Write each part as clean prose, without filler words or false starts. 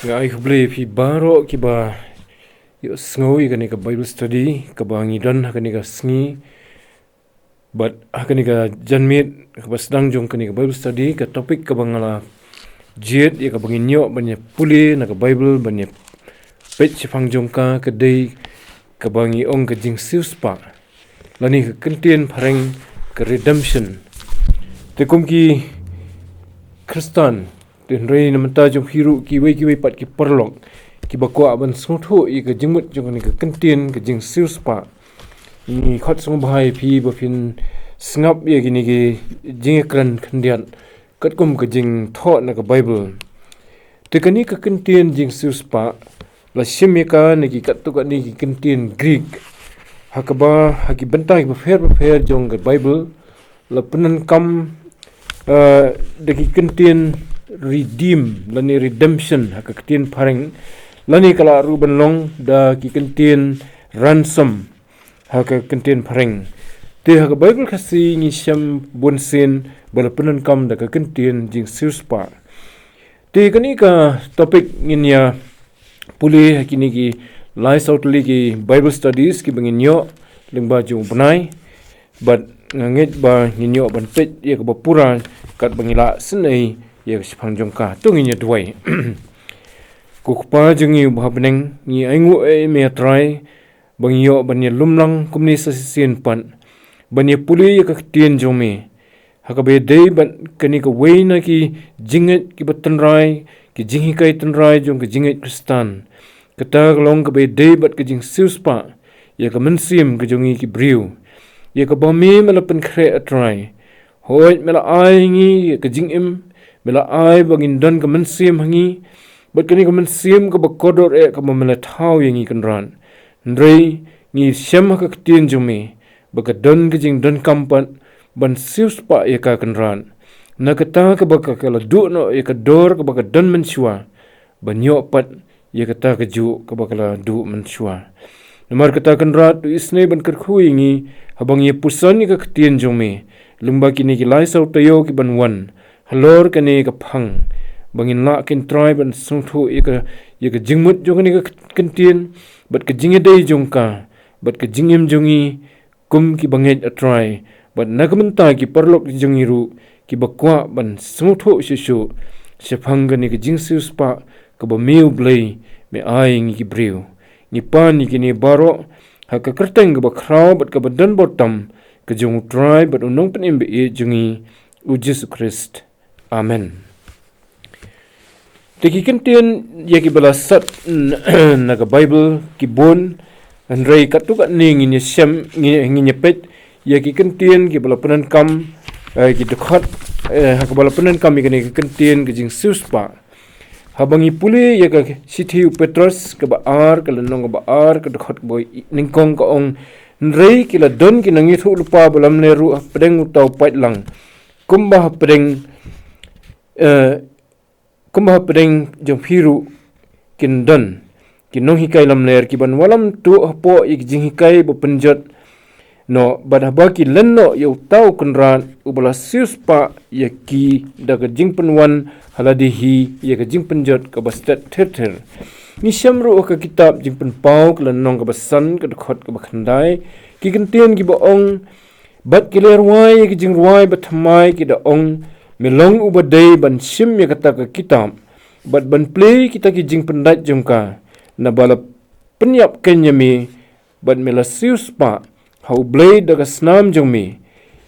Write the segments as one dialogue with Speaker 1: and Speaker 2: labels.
Speaker 1: I Blei baroh kiba yo sngoi kani ka Bible study kaba ngidan kani ka sngi but kani ka janmiet ka sedang jong kani ka Bible study ka topik ka bangala jet ya ka banginyo banya puli na ka Bible banya page phang jong ka dei ka bangi ong ka Jingsiewspah lani ka kentien pareng ka redemption te kum ki Kristan den rei na mata jong hiru ki wei pat ki perlok ki bakwa ban sotho i ka jingmut jong ni ka kentien ka Jingsiewspah ni khot song bhai phi ba phin snap ye ki ni ki jingekran khandian kat kum ka jing tho na ka Bible te kani ka kentien Jingsiewspah la shimika ni ki kat tu ka ni ki kentien Greek hakaba haki bynta ki ba pher jong ka Bible la penan kam de ki kentien redeem lani redemption haka kentien pareng lani kala ruben long da ki kentien ransom haka kentien pareng te haka Bible kasi ni syam bonsen bala penan kam da ka kentien Jingsiewspah te kani ka topik nginya puli hakini ki lai sautli ki Bible studies ki banginyo lingba jung benai but ngeit ba nginyo ban pet ye ka bapura kat bangila senai ye sipang jongka tunginya duai kukpa jingi hapdeng ni aingu me try bangyo banya lumlang kumni sasien pan banya puli ka tien jomi hakabe dei ban kani ka weina ki jinget ki batanrai ki jingi kai tanrai jong ka jinget Kristan kata long ka be dei bat ka Jingsiewspah ye ka mensim ka jongi ki briu ye ka bami melapen kre atrai hoit mela ai ngi ka jingim mela ai bangin dan ka mensim hangi bat kani ka mensim ka bakodor ka mamela thau yangi kanran ndrei ngi syam ka tien jumi baka dan ka jing dan kampat ban Siewspah ye ka kanran na kata ka baka kala du no ye ka dor ka baka dan mensua banyo pat ye kata ka ju ka baka du mensua namar kata kanrat tu isne ban kyrkhu yangi habang ye pusan ka tien jumi lumba kini ki lai sau tayo ki ban wan halor kani ka phang bangin la kin try ban sungthu ye ka jingmut jong ni ka kentien bat ka jingedei jongka bat ka jingim jongi kum ki banget atry bat nagamenta ki perlok jongiru ki bakwa ban sungthu shishu sephang gani ka Jingsiewspah ka ba U Blei me ai ngi ki briu ni pan ni kini baroh haka kerteng ka ba khrau bat ka badan botam ka jong try bat unong pen imbe e jongi u Jesus Christ amen teki kentien ye ki balasat na ka Bible ki bon andrei katuka ning ni syam ngi nyepet ye ki kentien ki balapanan kam ki dekhat haka balapanan kam ki kentien ki Jingsiewspah habangi puli ye ka sithi Petrus ka baar ka lanong ka baar ka dekhat boy ningkong ka ong nrei ki la don ki nangi thu lupa balam le ru pedeng utau pait lang kumba pedeng jong phiru kin don ki nong hikai lam ler ki ban walam tu hapo ik jing hikai bo penjot no badaba ki lenno yo tau kunran ubala Siewspah ye ki daga jing penwan haladihi ye ka jing penjot ka bastat ther ni syamru ka kitab jing penpau ka lenong ka basan ka dekhot ka bakhandai ki kentien ki baong bat ki lerwai ki jing ruai bathamai ki da ong melong ubadai ban sim ye kata ka kitab bat ban play kita ki jing pendat jongka na bala penyap kenyami bat mela Siewspah hau Blei daga snam jongmi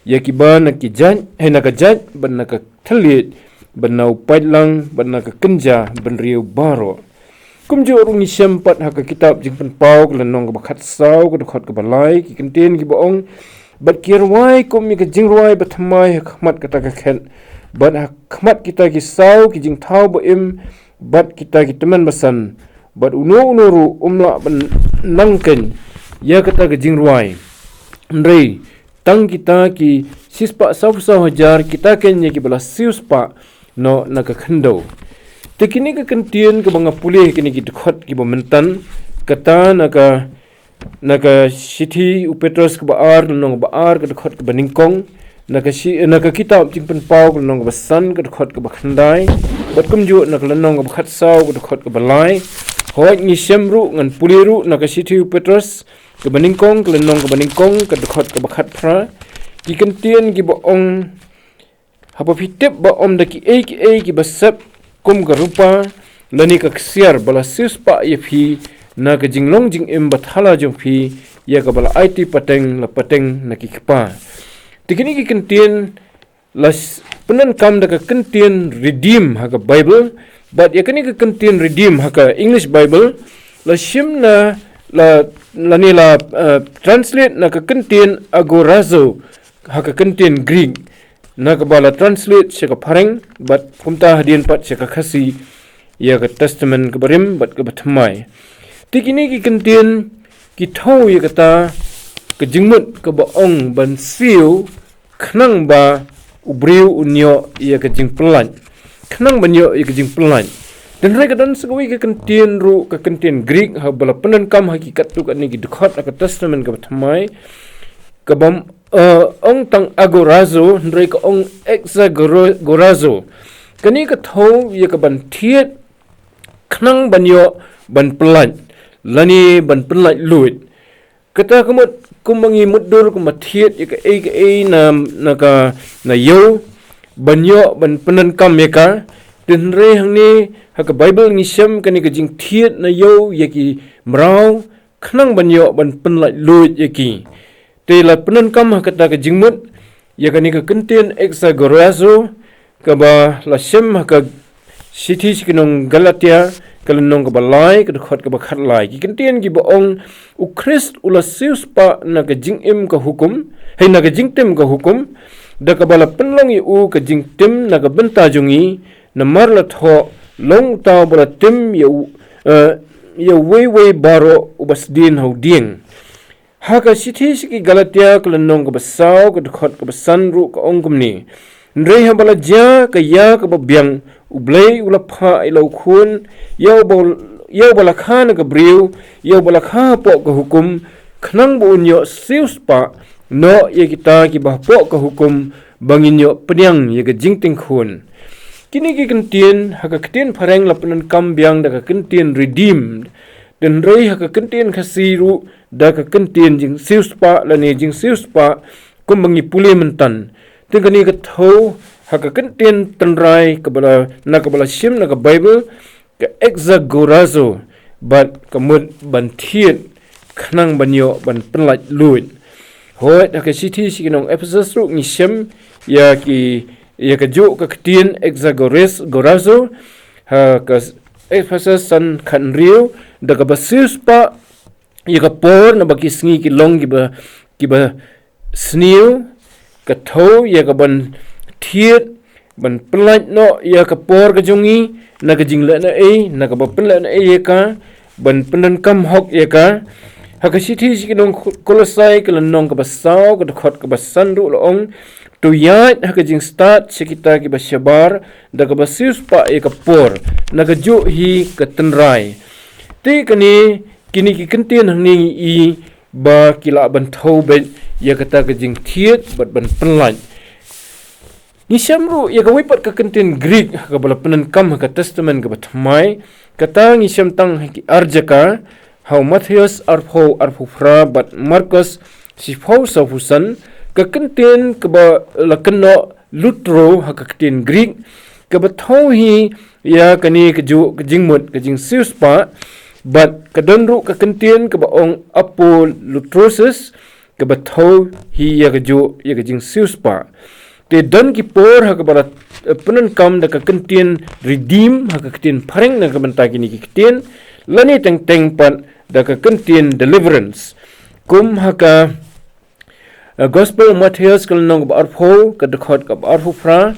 Speaker 1: ya ki ba na ki jan na ka jat ban na ka thalit ban na upat lang ban na ka kenja ban riu baroh kumjo rungi sempat haka kitab jing penpau ka lanong ka bakhat sau ka dekhot ka balai ki kentien ki baong bat kirwai kum mi ka jing ruai bathamai khmat kata ka khen bat khmat kita ki sau ki jing thau ba im bat kita ki teman basan bat ru umla ban nangken ya kata ka jing ruai ndrei tang kita ki sispa sau hajar kita ken ye ki bala Siewspah no na ka khando tekini ka kentien ka banga puli kini ki dekhot ki momentan kata naka sithi Petrus ka baar nong baar ka dekhot ka baningkong naka kitab jing penpau ka nong basan ka dekhot ka bakhandai bat kumju nak lanong ka khat saw ka khot ka balai hoi ngi semru ngan puliru nak sithi Petrus ka baningkong ka lanong ka baningkong ka khot ka bakhat phra ki kentien ki baong hapa fitep ba om da ki ki basap kum ka rupa lani ka ksiar bala siuspa ye phi na ka jinglong jing em bathala jong phi ya ka bala IT pateng la pateng na ki kpa tikini ki kentien las penan kam da ka kentien redeem ha ka Bible but ya kani ka kentien redeem ha ka English Bible la shim na la ni la translate na ka kentien agorazo ha ka kentien Greek na ka bala translate se ka phareng but kumta hadien pat se ka khasi ya ka testament ka barim but ka bathmai tikini ki kentien ki thau ya kata ka jingmut ka baong ban siu khnang ba ubriu unyo ya ka jingplan khnang banyo ya ka jingplan dan rai ka dan sagawi ka kentien ru ka kentien Greek ha bala penan kam hakikat tu ka ni ki dukhat ka testament ka bathmai ka bam ong tang agorazo rai ka ong exagorazo kani ka thau ya ka ban thiet khnang banyo ban plan lani ban penlat luit kata kumut kumangi mudur kumathiet ya ka na yo banyo ban penan kam ya ka tin re hang ni ha ka Bible ni syam kani ka jing thiet na yo ya ki mrau khnang banyo ban penlat luit ya ki te la penan kam ha kata ka jingmut ya kani ka kentien exagorazo ka ba la syam ha ka sithi sikinong Galatia kalenong ka balai ka khot ka bakhat lai ki kentien ki baong u Christ ula siuspa na ka jingim ka hukum hay na ka jingtim ka hukum da ka bala penlong u ka jingtim na ka bynta jongi na marla tho long ta bala tim ya wei baroh ubasdin hapdeng ha ka sithi siki Galatia kalenong ka basaw ka khot ka basan ru ka ongkum ni ndrei ha bala ja ka ya ka babyang U Blei Un ilo khun yau bala khan ka briu yau bala kha po ka hukum khnang bu unyo siuspa no ye kita ki bah po ka hukum banginyo pdiang ye ka jingting khun kini ki kentien ha ka kentien phareng la penan kam byang da ka kentien redeemed den rei ha ka kentien khasiru da ka kentien jing siuspa la ne jing siuspa kum bangi pule mentan tingani ka tho ha ka kentien tanrai ka bala syim na ka Bible ka exagorazo but ka mud ban thiet khnang banyo ban penlat luit hoi da ka sithi sikinong Ephesus ru ngi syim ya ka jo ka kentien exagorazo ha ka Ephesus san khan riu da ka basis pa ya ka por na baki sngi ki long ki ba sniu ka tho ya ka ban thiet ban penlat no ya ka por ka jongi na ka jingla na na ka penlat na ya ka ban penan kam hok ya ka ha ka sithi sikinong kolosai ka lanong ka basaw ka khot ka basan ru long tu ya ha ka jing start sikita ki basyabar da ka basis pa ya ka por na ka jo hi ka tenrai ti kani kini ki kentien hang ni I ba kila ban thau be ya kata ka jing thiet bat ban penlat ni syamru ya ka wipat ka kentien Greek ka bala penan kam ka testament ka bathmai kata ngi syam tang ki arjaka how Matthias arpho fra bat Marcus si phau safusan ka kentien ka ba la keno lutro ha ka kentien Greek ka bathau hi ya kani ka ju ka jingmut ka jing siuspa but kadonru ka kentien ka baong apo lutrosis ka bathau hi ya ka ju ya ka jing siuspa te don ki por ha ka bala penan kam da ka kentien redeem ha ka kentien phareng na ka banta kini ki kentien lani teng pan da ka kentien deliverance kum ha ka gospel Matthias kal nong ba arpho ka dakhot ka arpho fra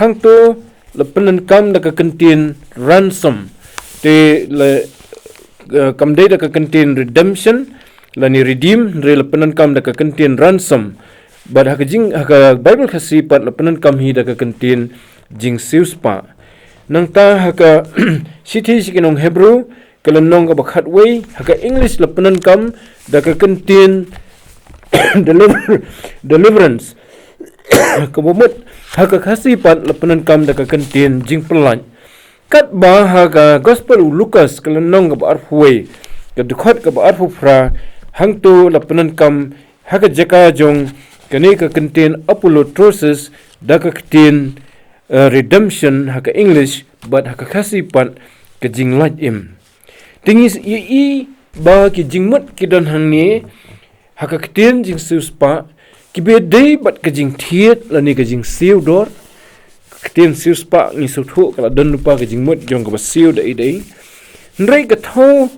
Speaker 1: hang to la penan kam da ka kentien ransom te le kam dai da ka kentien redemption lani redeem re la penan kam da ka kentien ransom bad ha ka Bible khasi pat la penan kam hi da ka kentien Jingsiewspah nang ta ha ka sithi sikinong Hebrew kalanong ka bakhat wei ha ka English la penan kam da ka kentien deliverance ka bomot ha ka khasi pat la penan kam da ka kentien jingpelan kat ba ha ka gospel Lucas kalanong ka ba arfuwe ka dukhot ka ba arfu fra hangto la penankam ha ka jaka jong kane ka contain apollotrosis da ka contain redemption ha ka English but ha ka khasipan ka jinglat im tingis i ba ki jingmut ki don hang ni ha ka contain Jingsiewspah ki be dei bat ka jing thiet la ni ka jing siu dor contain Jingsiewspah ni su thu ka don lupa ka jingmut jong ka ba siu dei ndrei ka tho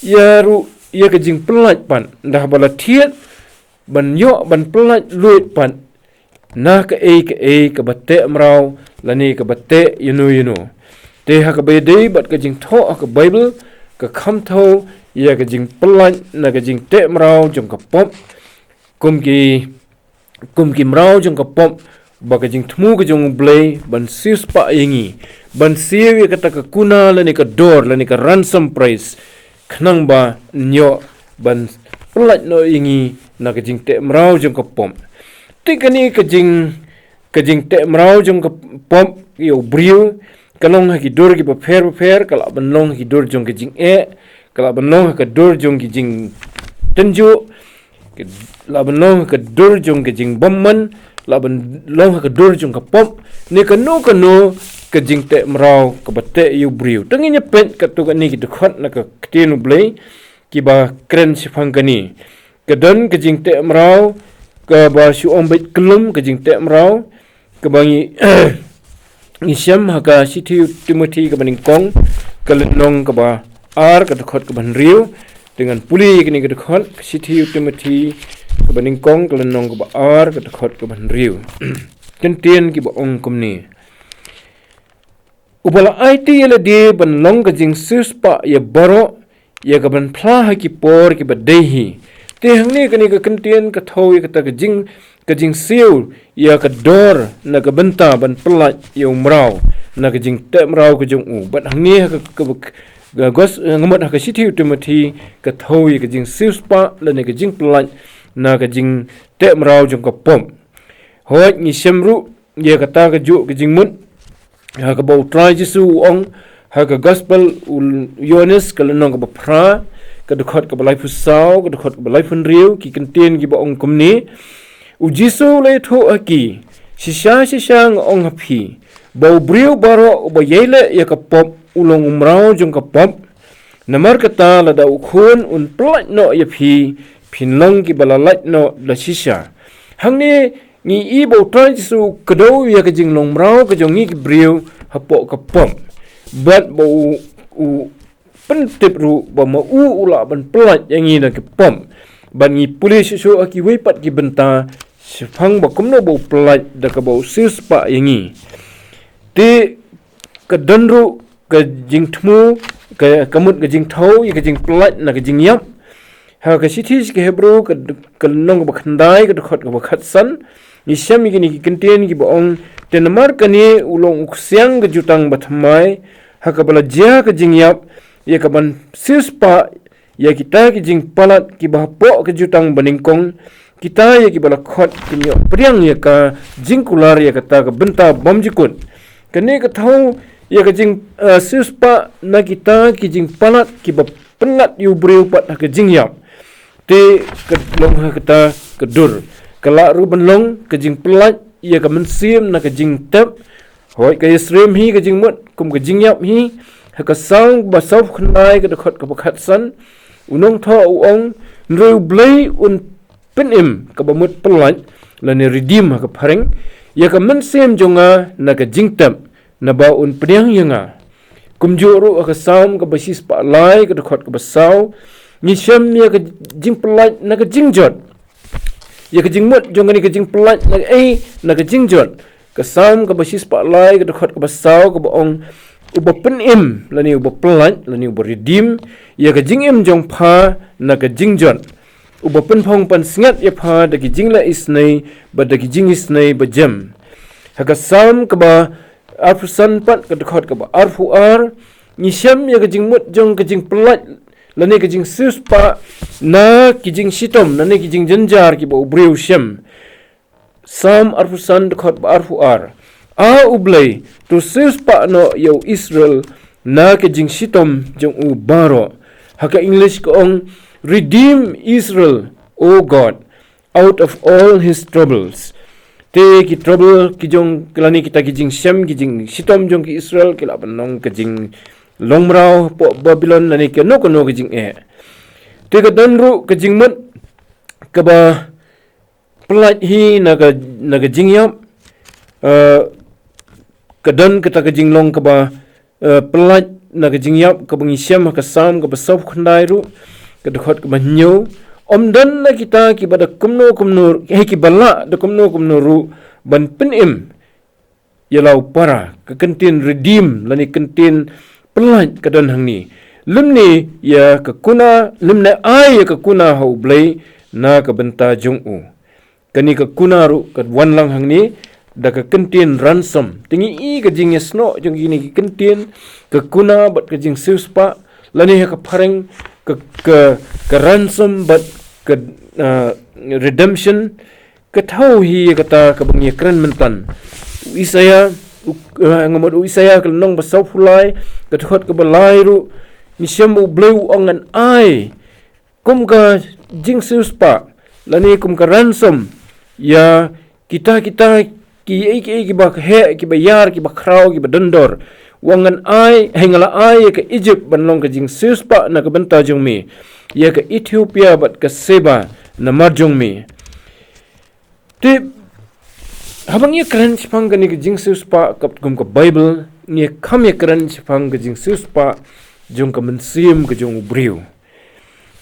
Speaker 1: ya ru ya ka jing pelat pan dah bala thiet ban yo ban pelat luit pan na ka ka bate mrau lani ka bate yunu te ha ka be dei bat ka jing tho ka bible ka kham tho ya ka jing pelat na ka jing te mrau jong ka pop kum ki mrau jong ka pop ba ka jing thmu ka jong blei ban Jingsiewspah yengi ban siu ya ka ta ka kuna lani ka dor lani ka ransom price khnang ba nyo ban pelat no yengi na ka jing te mrau jong ka pom tikani ka jing te mrau jong ka pom yo briu kalong ha ki dor ki ba pher kala ban long ki dor jong ka jing kala ban long ka dor jong ki jing tenju la ban long ka dor jong ka jing bomman la ban long ka dor jong ka pom ne ka no ka jing te mrau ka bate yo briu tanginya pen ka to ka ni ki dukhot na ka ktenu blei ki ba kren sifang kani kedon ka jing te mrau ka ba shu ombet kelum ka jing te mrau ka bangi ni syam ha ka sithi Timothy ka baning kong ka lenong ka ba ar ka dukhot ka ban riu dengan puli kini ka dukhot sithi Timothy ka baning kong ka lenong ka ba ar ka dukhot ka ban riu kentien ki ba ong kumni ubala IT yela de ban long ka Jingsiewspah ya baroh ya ka ban phla ha ki por ki ba dehi te hangni kani ka kentien ka tho ya ka ta ka jing siu ya ka dor na ka bynta ban pelat ya mrau na ka jing te mrau ka jong u ban hangni ha ka gos ngamot ha ka sithi Timothy ka tho ya ka Jingsiewspah la na ka jing pelat na ka jing te mrau jong ka pom hoi ni semru ya ka ta ka ju ka jing mut ha ka bau try Jesu ong ha ka gospel Yohanes ka lenong ka ba pra ka dukhot ka balai pusau ka dukhot ka balai fun riu ki kentien ki ba ong kumni u Jesu le tho aki shisha ng ong hapi bau briu baro ba yele ya ka pop ulong umrau jong ka pop namar kata la da ukhun un plat no ya pinlong ki balalat no la shisha hangni ni i bau try Jesu kado ya ka jing long mrau ka jong ni ki briu hapo ka pop bat bau u pentip ru ba ma ula ban pelat yang ni nak pom ban ni polis so aki wepat ki benta sifang ba kumno bau pelat da ka bau Jingsiewspah yang ni te ka danru ka jing thmu ka kamut ka jing thau ya ka jing pelat na ka jing yap ha ka sithi ki hebru ka nong ba khandai ka khot ka ba khatsan ni syam ki ni ki kentien ki ba ong tenamar ka ni ulong uksyang ka jutang ba thamai ha ka bala jia ka jing yap ya ka ban Jingsiewspah ya kita ki jing palat ki bah po ke jutang baningkong kita ya ki bala khot ki nyo priang ya ka jing kular ya kata ka bynta bom jikut kane ka thau ya ka jing Jingsiewspah na kita ki jing palat ki ba penat yu breu pat ka jing yap te ka long ha kata ka dur kala ru banlong ka jing palat ya ka mensiem na ka jing tep hoi ka yesrem hi ka jing mut kum ka jing yap hi ha ka sang ba sau khnai ka khot ka khat san unong tho uong U Blei Un penim ka ba mut pelat la ni redeem ha ka phareng ya ka mensiem jonga na ka jing tep na ba un pdiang yanga kumjuru ka sam ka basis pa lai ka khot ka basau ni syam ya ka jing pelat na ka jing jot ya ka jing mut jonga ni ka jing pelat na ka jing jot ka sam ka basis pa lai ka khot ka basau ka baong uba penim la ni uba pelat la ni uba redeem ya ka jing em jong pha na ka jing jot uba pen phong pan sngat ya pha da ki jing la isnei ba da ki jing isnei ba jem ha ka sam ka ba arfu san pat ka khot ka ba arfu ar ni syam ya ka jing mut jong ka jing pelat la ni ka jing Jingsiewspah na ki jing sitom na ni ki jing janjar ki ba ubreu syam sam arfu san khot ba arfu ar U Blei tu Jingsiewspah no yo Israel na ke jingsitom jong u baroh. Haka English ko ong redeem Israel, O God, out of all his troubles. Te ki trouble ki jong kelani kita ki jingsem ki jing sitom jong ki Israel kila banong ke jing longmrau po Babylon nani ke no ke jing te ka danru ke jing mut ke ba pelat hi naga jingiap ke dan kita ke jing long ke ba pelat naga jingiap ke bengisem ke sam ke besau khandai ru ke dekhot ke banyo om dan na kita ki bada kumno ki bala da kumno ru ban penim yalau para ke kentin redeem lani kentin pelat ke dan hang ni lum ni ya ke kuna lum na ai ya ke kuna hau blei na ke bynta jong u kani ke kuna ru ke wanlang hang ni da ke kentin ransom tingi i ke jingiasyllok jong gini ke kentin ke kuna bat ke Jingsiewspah lani ke pareng ke ransom but ke redemption ke tahu hi kata ke bengi keren mentan Isaya ngamot Isaya ke nong besau fulai ke thot ke belai ru ni syam U Blei Un an ai kum ka Jingsiewspah lani kum ka ransom ya kita ki ba he ki ba yar ki ba krau ki ba dondor wangan ai hengala ai ke Egypt banlong ke Jingsiewspah na ke bynta jong mi ya ke Ethiopia bat ke Seba na marjong mi te habang ye keren chipang ke ni ke Jingsiewspah kap kum ke Bible ni kam ye keren chipang ke Jingsiewspah jong ke mensiem ke jong U Blei Un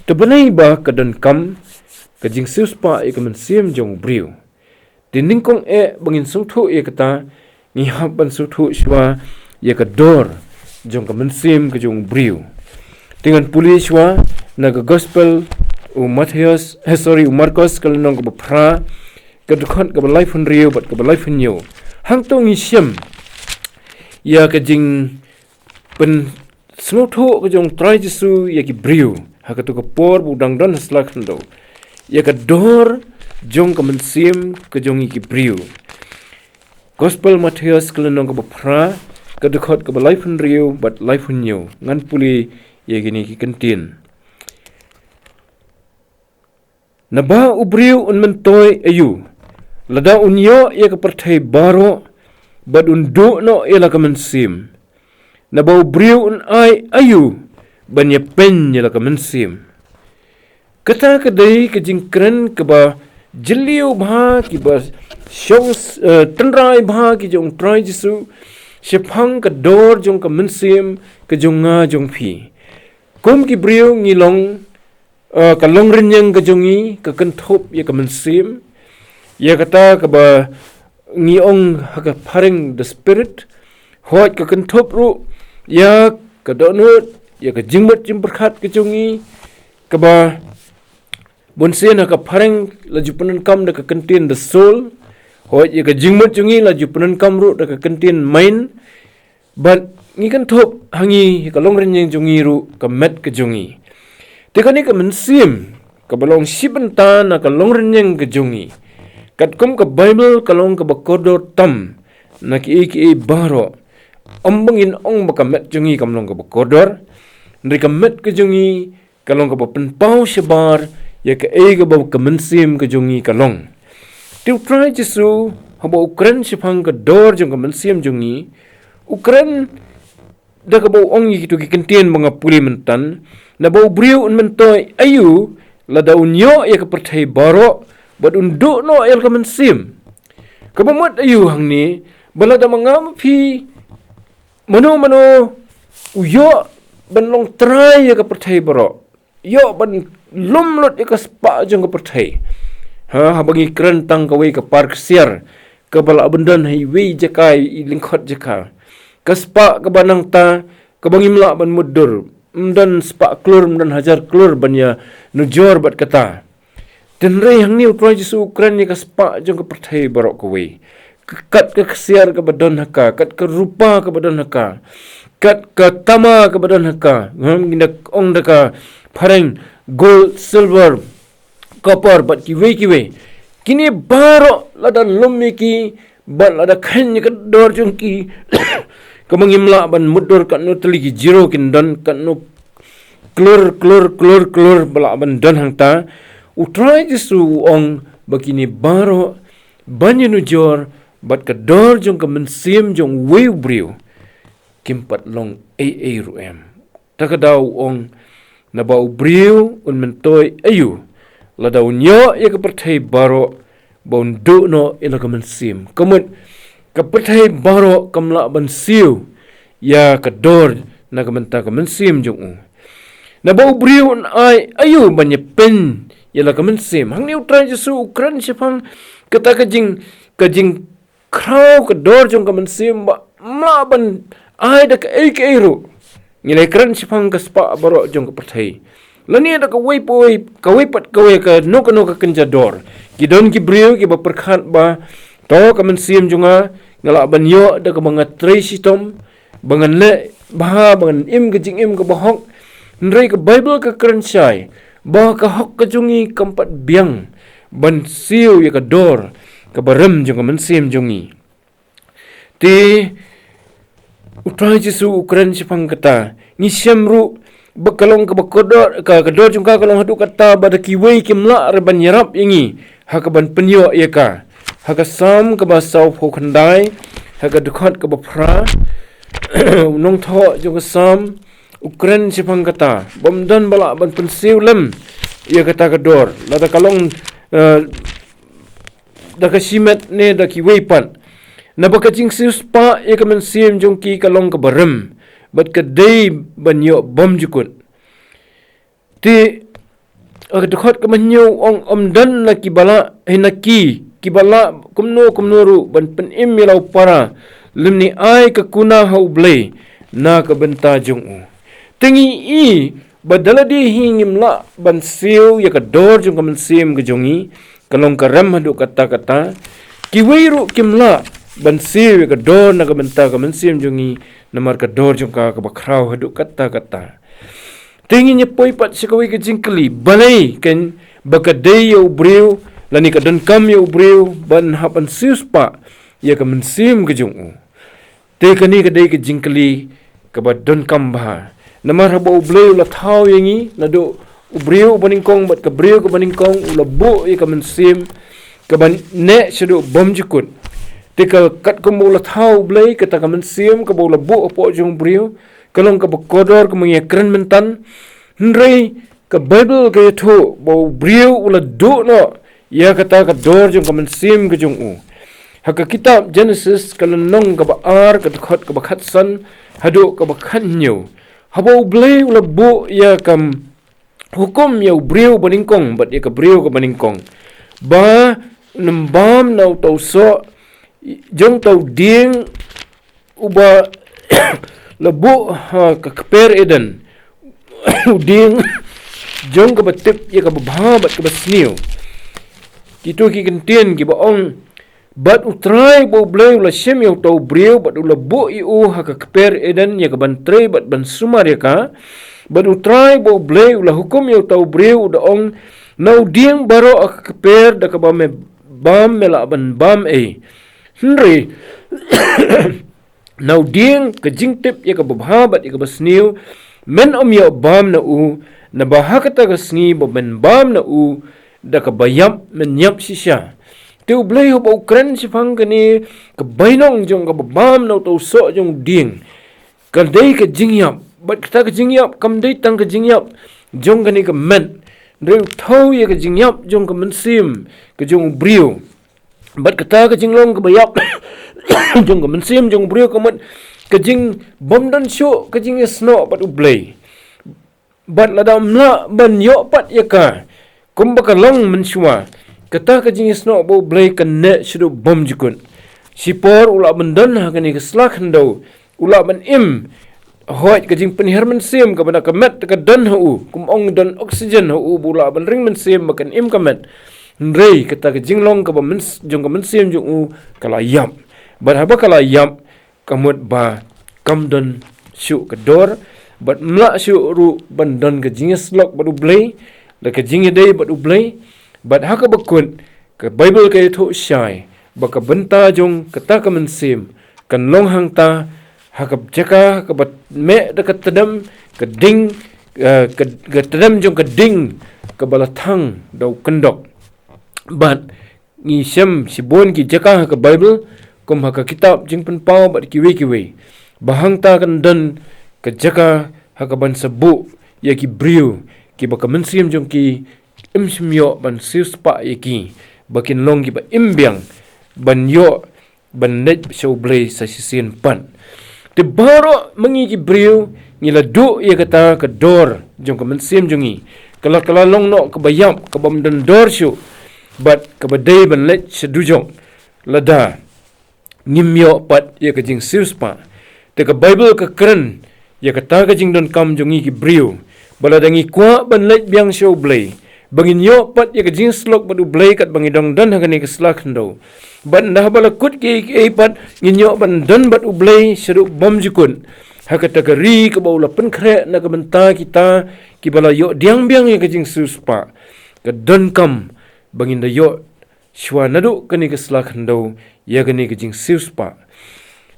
Speaker 1: te benai ba ke dan kam ke Jingsiewspah ye ke mensiem jong U Blei Un dinding kong bangin sungthu ye kata ni haban sungthu shwa ye ke dor jong ke mensiem ke jong U Blei Un dengan pulis wa na ke gospel u Marcos kalau nong ke pra ke dekhot ke life on rio bat ke life on yo hang to ngi syem ya ke jing pen sungthu ke jong trai Jesu ye ki Blei Un ha ke tu ke por budang don slak ndo ya ke dor jong ke mensiem ke jong ki Blei Un gospel Matius kalau nong ke pra ke dekhot ke life on rio bat life on yo ngan puli ye gini ki kentin naba U Blei Un mentoy ayu lada unyo ye ke perthai baroh bad undu no ye la ke mensiem naba U Blei Un ai ayu ban ye pen ye la ke mensiem kata kedai ke jingkren ke ba jeliu bha ki ba syong tenrai bha ki jong trai Jesu syphang ke dor jong ke mensiem ke jonga jong phi kum ki Blei Un ngilong ka long renyang ke jongi ke kenthop ye ke mensiem ye kata ke ba ngiong ha ke pareng the spirit hot ke kenthop ru ya ke donut ye ke jingmut jimberkhat ke jongi ke ba bonsen ha ke pareng laju penen kam de ke kentin the soul hot ye ke jingmut jongi laju penen kam ru de ke kentin main but ngi kenthop hangi ke long renyang jongi ru ke met ke jongi tekani ke mensiem ke balong sibenta na ke long renyang ke jongi kat kum ke Bible kalong ke bakodor tam na ki baroh ombengin ong baka met jongi kamlong ke bakodor ndri ke met ke jongi kalong ke penpau sebar ya ke ke mensiem ke jongi kalong tiu trai Jesu habo Ukraine sipang ke dor jong ke mensiem jongi Ukraine da ke bau ong gitu ki kentien mangapuli mentan na bau Blei Un mentoy ayu lada unyo ya ke perthai baroh bad unduk no el ke mensiem ke bamut ayu hang ni bala da mangam phi mano uyo ban long trai ya ke perthai baroh yo ban lumlut ya ke spa jong ke perthai ha bangi keren tang ke we ke park siar ke bala bendan highway jakai lingkot jaka ke spa ke banang ta ke bangi mla ban mudur dan spa klur dan hajar klur ban ya nujor bat kata tenrei hang ni utrai Jesu Ukraine ke spa jong ke perthai baroh ke we kat ke kesiar ke badan haka kat ke rupa ke badan haka kat ke tama ke badan haka ngindak ong daka pareng gold silver copper bat ki we kini baroh ladan lummi ki Bat ada kane ka dor jong ki kamangimla ban mudor kan no teligi jiro kin dan kan no klur bala ban dan hang ta utrai jisu ong bakini baroh banyu jor bat ka dor jong ka mensim jong weu briu kimpat long ruem takadaw ong na bau briu un mentoy ayu ladau nyo ya ka perthai baroh bon do no ila ka mensim kamut ka perthai baroh kamla ban siu ya ka dor na ka menta ka mensim jong na bau briu un ai ayu banya pen ila ka mensim hang ni utrai jisu ukran sipang kata kajing krau ka dor jong ka mensim ba ma ban ai da ka ru ngilai kran sipang ka spa baroh jong ka perthai lani ada ka wei pat ka no ka kenjador kidon ki briu ki ba perkhat ba to ka mensim jonga ngala ban yo da ka banga tresitom bangan le ba bangan im ka jing im ka bahok nrei ka bible ka kranchai ba ka hok ka jungi kampat biang ban siu ya ka dor ka barem jong ka mensim jongi ti utrai jisu ukran sipang kata ni syamru bekalong ke bekodor ka kedor jungka kalong hadu kata bada kiwei kimla reban yarap yangi hakaban penyo yaka hakasam ke basau phokhandai hakadukhat ke bapra nong tho jung sam ukran sipang kata bomdan bala ban pensiu lem ya kata kedor lada kalong da kasimet ne da kiwei pan na baka Jingsiewspah ya ka mensim jongki kalong ka barem bat ka dei banyo bom jukut ti agdukhat ka manyo ong omdan na kibala kibala kumno ru ban penim milau para limni ai ka kuna ha U Blei na ka bynta jong tingi i badala di hingim la ban siu ya ka dor jong ka mensim ka jongi kalong ka rem hadu kata kiwei ru kimla ban siu ka dor na ka bynta ka mensim jongi namar ka dor jong ka bakrau hadu kata tingi nyepoi pat sikawi ka jingkeli balai kan bakadei ya U Blei lani ka don kam ya U Blei ban hapan Jingsiewspah ya ka mensim ka jong te kani ka dei ka jingkeli ka ba don kam ba namar haba U Blei la thau yangi na do U Blei baningkong bat ka breu ka baningkong ula bo ya ka mensim ka ban ne sedu bom jukut tika kat ko mo la thau U Blei kata ka mensim ka bo la bo po jong briu kalong ka bakodor ka mga kren mentan nrei ka bible ka yatho bo briu ula do no ya kata ka dor jong ka mensim ka jong haka kitab Genesis kalanong ka baar ka dukhat ka bakhatsan hado ka bakhanyo haba U Blei ula bo ya kam hukum ya U Blei baningkong bat ya ka briu ka baningkong ba nembam nau tau so jong tau ding uba lebu ka kper eden ding jong ka batip ya ka babha bat ka basniu kitu ki kentien ki baong bat utrai bo blei ula syem ya tau briu bat ula bu iu ha ka kper eden ya ka bantrei bat ban sumar ya ka bat utrai bo blei ula hukum ya tau briu daong nau ding baroh ka kper da ka bam mela ban bam Henry nau ding ke jingtip ya ka babhabat ya ka basniu men ya bam na u na bahakata ka sngi ben bam na u da ka bayam men nyap sisya te U Blei ho ukran sipang kani ka bainong jong ka bam na to so jong ding ka dei ka jingiap bat ka jingiap kam dei tang ka jingiap jong kani ka men reu thau ya ka jingiap jong ka mensim ka jong briu bat kata ka jinglong ka bayap jong ka mensim jong briu ka mat ka jing bomdan syo ka jing sno pat U Blei bat ladam la ban yo pat ya ka kum ba ka long mensua kata ka jing sno bo U Blei ka ne syu bom jukun sipor ula bendan ha kani ka slak hando ula ban im hoit ka jing penher mensim ka bana ka met ka dan hu kum ong dan oksigen hu bula ban ring mensim makan im ka met Rei kata ke jinglong ka jong ka mensim jong kala yam bat haba kala yam kamut ba kamdon syu ka dor bat mla syu ru bandon ka jingiasyllok bat U Blei la ka jingidei bat U Blei bat haka bakun ka bible ka tho syai baka bynta jong kata kamen sim kan long hang ta hakap jaka kabat me dekat tedam keding ke tedam jong keding kabalathang dau kendok bat ngi syam sibon ki jaka ka Bible kum haka kitab jing pen pau bat kiwe bahang ta kan dan ke jaka haka ban sebu ya ki briu ki baka mensiam jong ki imsmyo ban siuspa ya ki bakin long ki ba imbiang ban yo ban net show blay sa sisin pan te baroh mengi ki briu ngila du ya kata ke dor jong ka mensiam jongi kala long no ke bayam ke bam dan dor syu bat ke badai ban let sedujong lada ngimyo pat ya ke Jingsiewspah te ke Bible ke keren ya kata ke jing don kam jongi ki briu baladangi kwa ban let biang show blay bangin yo pat ya ke jingiasyllok badu blay kat bangi dong dan hagani ke slakndo ban dah balakut ki pat nginyo ban dan bat ublay seru bom jukun hakata ke ri ke baula penkre na ke benta kita ki bala yo diang biang ya ke Jingsiewspah ke don kam bangin da yo shwa nadu kani ke slakndo ya kani ke Jingsiewspah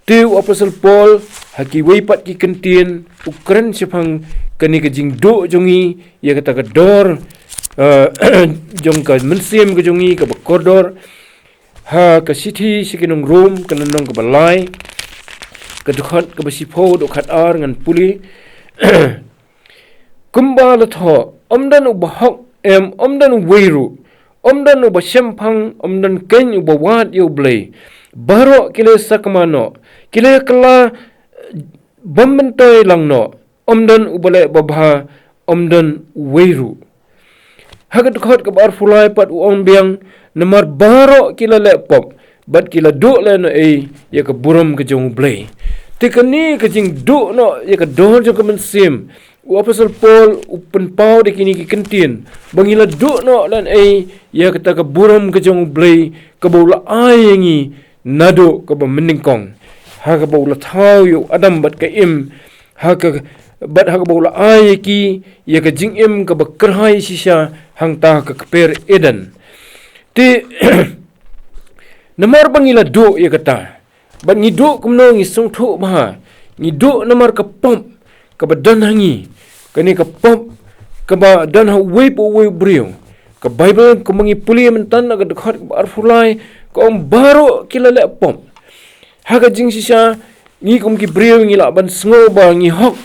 Speaker 1: tu Apostle Paul haki weipat ki kentien ukren sepang kani ke jingdu jongi ya kata ke dor jong ka mensiam ke jongi ke bekodor ha ke city sikinong room kananong ke balai ke dekat ke besipo dekat ar ngan puli kumba latho omdan ubahok omdan weiru omdan ubasempang omdan ken ubawat U Blei baroh kile sakmano kile kala bambentoy langno omdan ubale babha omdan weiru hagat khot ke bar fulai pat uong biang namar baroh kila lepop bat kila du le no ya ke buram ke jong Blei tikani ke jing du no ya ke dor jong ke mensim Apostle Paul upen pau de kini ki kentien bangila du no lan ya kata ke buram ke jong Blei ke bola ayengi nado ke meningkong ha ke bola thau yu adam bat ke im ha ke bat ha ke bola ayeki ya ke jing im ke bekerhai sisa hang ta ke per eden ti namar bangila do ya kata bat ngidu kumno ngi sungthu bah ngidu namar ke pom ke badan hangi kani ke pom ke badan ha wei brio ke Bible ke mengi puli mentan ke dekat ke arfulai ke om baroh kila le pom ha ke jing sisa ngi kum ki brio ngi la ban ngewbha ngi hok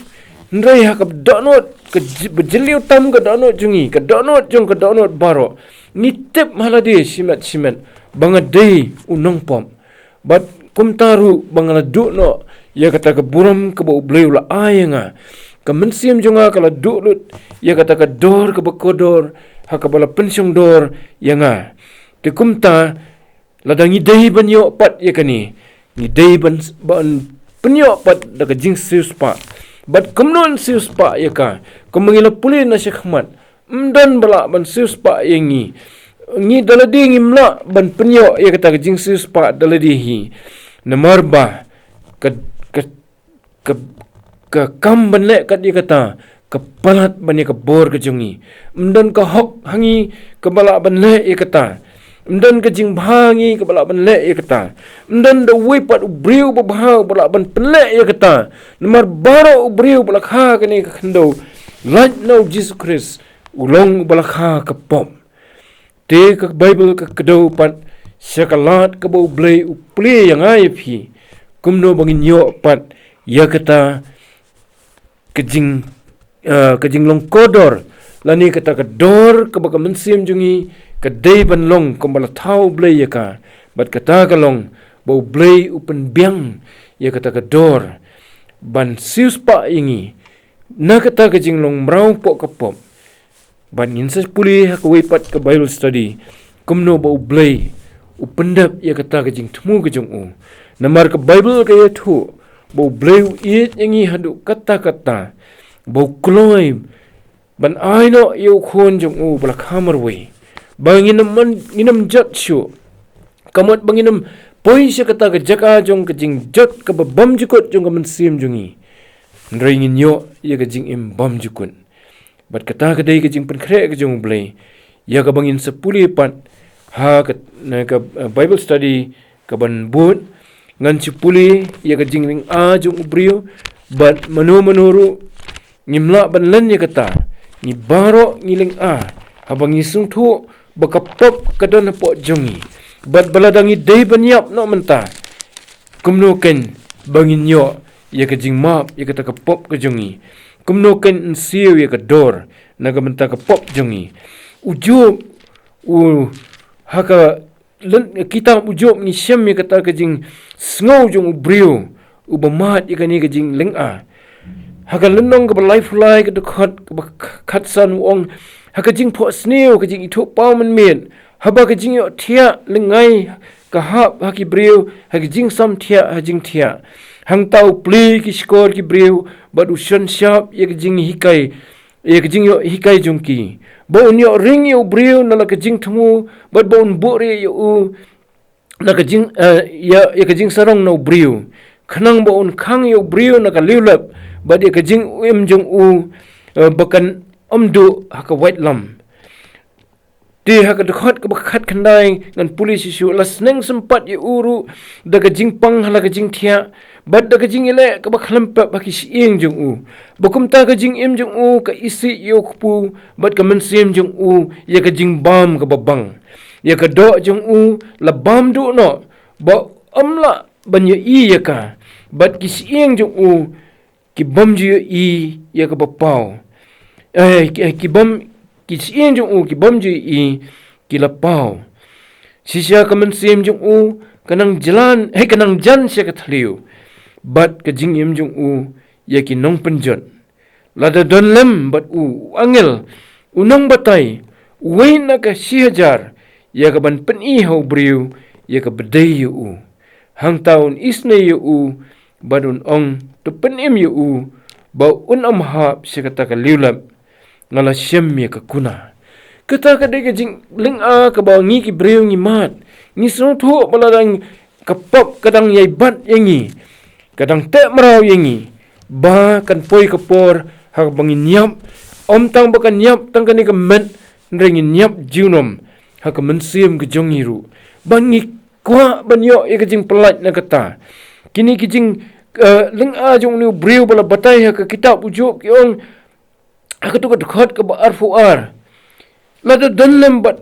Speaker 1: ndrai ha ke donot ke bejeliu tam ke donot jungi ke donot jong ke donot baroh ngi tip maladi simet bangadei unong pom bat kum taru bangala du no ya kata ke buram ke bau bleu la ayenga ke mensiam jonga kala du lut ya kata ke dor ke bekodor ha ke bala pensiong dor yanga te kumta ladangi dei banyo pat ya kani ni dei ban penyo pat da ke Jingsiewspah bat kumnon Siewspah ya ka kumangila puli na syekmat mdan bala ban Siewspah yangi ngi daladi ngi mla ban penyo ya kata ke Jingsiewspah daladi hi namarba ke kam ban le kat dia kata kepalat ban ya ke bor ke jongi mdan ke hok hangi ke bala ban le ya kata mdan ke jingbha ngi ke bala ban le ya kata mdan da wipat ubriu babha bala ban penle ya kata namar baroh ubriu bala kha ke ni ke khndo right now Jesus Christ ulong bala kha ke pom te ke Bible ke kedo pat syakalat ke bau Blei upli yang ai phi kumno bangin yo pat ya kata kejing long kodor lani kata ke dor ke baka mensim jungi ke dei ban long kumbala thau Blei ya ka bat kata ke long bau Blei upen biang ya kata ke dor ban Siewspah ingi na kata ke jing long mrau pok ke pom ban insa puli ha ke wipat ke Bible study kumno bau Blei upendap ya kata ke jing temu ke jong u namar ke Bible ke tu bau Blei it yangi hadu kata-kata bau kloi ban aino yu khon jong u bala khamar we banginam jat shu kamot banginam poi se kata ke jaka jong ke jing jat ke bam jukut jong ke mensim jongi ndringin yo ya ke jing im bam jukun bat kata ke dei ke jing penkre ke jong Blei ya ke bangin sepuli pat ka Bible study ka ban but ngan puli ya ka jingling jong ubrio bat manu ngimla ban len ya kata ni baroh ngiling habang isung thu bakapop kadon po jongi bat baladangi dei banyap no menta kumnoken bangin yo ya ka jingmap ya kata kapop ka jongi kumnoken siu ya ka dor naga menta kapop jongi ujub haka kita ujub ni syam ya kata ka jing sngau jong ubrio ubamat ya ka ni ka jing lenga haka lenong ka balai fulai ka dekat ka khatsan wong haka jing po sneu ka jing itu pau men men haba ka jing yo thia lengai ka hap haki breu haki jing sam thia hajing thia hang tau pli ki skor ki breu bad usan syap ya ka jing hikai ya ka jing yo hikai jongki bo nyo ring yo breu na la ka jing thumu bad bo un bore yo na ka jing ya ka jing sarong no breu khanang bo un khang yo breu na ka liulap bad ya ka jing jong bakan omdu haka wanlam ti haka dekat ke bakat kendai ngan polis isu las neng sempat ye uru daga jingpang hala ka jing thia bad daga jing ile ka bakhlempap baki sieng jong bakum ta ka jing im jong ka isi yo kupu bad ka mensiem jong ya ka jing bam ka babang ya ka do jong la bam du no ba amla banya ya ka bad ki sieng jong ki bam ju ya ka bapau ki bam ki sieng jong ki bam ju ki lapau sisya ka mensiem jong kanang jalan kanang jan sia ka thliu bat ka jing im jong ya ki nong penjot lada don lem bat angel unong batai wain na ka 1000 ya ka ban pen hau briu ya ka bedai hang taun isne badun ong to pen im ba un amhap sia ka ta ka liulap ngala syam ya ka kuna kata ka de ka jing ling ka ba ngi ki briu ngi mat ngi so thu baladang kapap kadang yai bat yangi kadang te merau yangi ba kan poi kapor hak bangin nyap om tang bakan nyap tang kani ka men ringin nyap junom hak mensiem ke jongiru bangi kwa banyo e ka jing pelat na kata kini ki jing ling jong ni briu bala batai hak kitab ujuk ki ong hak tu ka dekat ka ba arfuar lada dalam bat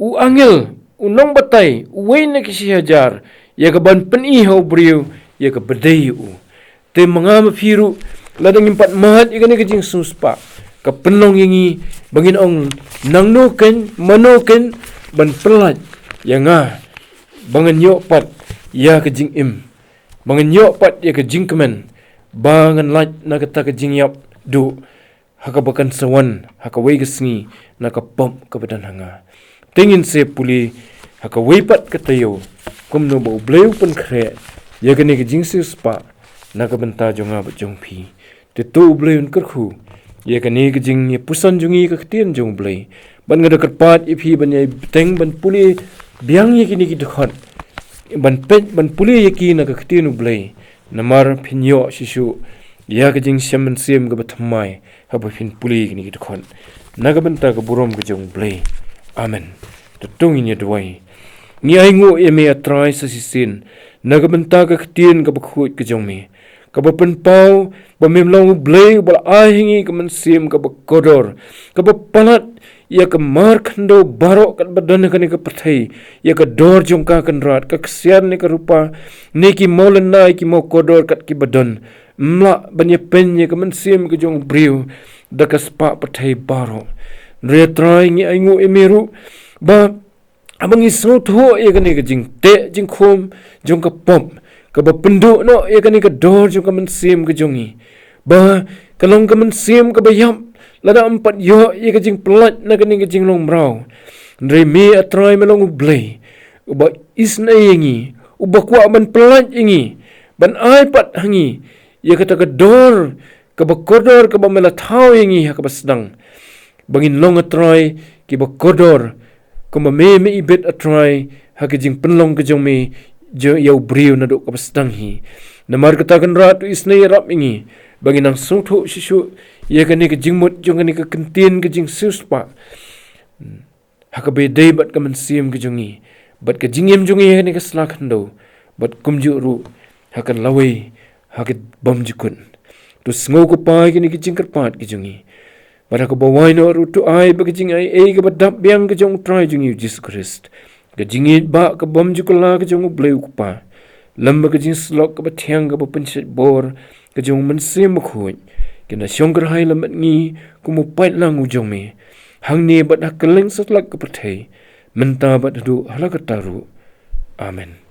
Speaker 1: angel unong batai wain na ki 1000 ya ka ban pen hau briu ya ka bedai te mangam firu ladang impat mahat ikani ka Jingsiewspah ka penong yangi bangin ong nangnoken manoken ban pelat yang bangan yo pat ya ka jing im bangan yo pat ya ka jing kemen bangan lat na ka ta ka jing yap du haka bakan sawan haka wei gesngi na ka pom ka badan hanga tingin se puli haka wei pat ka tayo kumno ba ubleu pen kre ya ka ni ka Jingsiewspah na ka benta jonga ba jongpi te to U Blei Un kyrkhu ya ka ni ka jing ye pusan jongi ka ktien jong blei ban nga dekat pat ipi ban ye teng ban puli biang ye kini ki dekat ban pet ban puli ye ki na ka ktien U Blei namar pinyo sisu ya ka jing syam siem ka batmai ha ba pin puli kini ki dekat na ka benta ka burom ka jong blei amen te tung in ye dwai ni ai ngo e me atrai sa sisin na ka benta ka ktien ka bakhut ka jong me ka ba pen pau ba mem long blei ba hingi ka mensim ka ba kodor ka ba palat ya ka mar khando baroh kan badan ka ni ka pathai ya ka dor jong ka kan rat ka ksian ni ka rupa ni ki molen nai ki mo kodor kat ki badan mla banye pen ya ka mensim ka jong briu da ka spa pathai baroh retrai ngi aingu emeru ba abang iso tho ya ka ni ka jing te jing khom jong ka pom ka ba penduk no ya ka ni ka dor jong ka mensim ka jongi ba kalong ka mensim ka bayam lada 4 yo ya ka jing pelat na ka ni ka jing long brau ndre me atrai melong U Blei ba isna yangi uba kwa ban pelat yangi ban ai pat hangi ya ka ta ka dor ka ba kodor ka ba mela thau yangi ha ka ba sedang bangin long atrai ki ba kodor ka ma me ibet atrai ha ka jing penlong ka jong me jo yau briu na do ka sedang hi namar katakan rat isna yarap ingi bagi nang sungthu sisu ya ka ni ka jingmut jong ni ka kentin ka Jingsiewspah hakabe day bat ka mansiem ke jongi bat ka jingem jongi ne ka slakando bat kumju ru hakan lawai hakat bom jukun tu sngo ko pai ke ni ki jingkar pat ke jongi bat ka bawai no ru tu ai ba ke jingai ke bat dap biang ke jong try jongi Jesus Christ ke jingit ba ka bom jukula ke jong U Blei Un pa lamba ke jingiasyllok ke pdiang ke pensit bor ke jong mansiem khoi kena syongker hai lambat ngi kumu pait lang ujong me hang ne bat hakeleng satlak ke perthai menta bat du halakataru amen.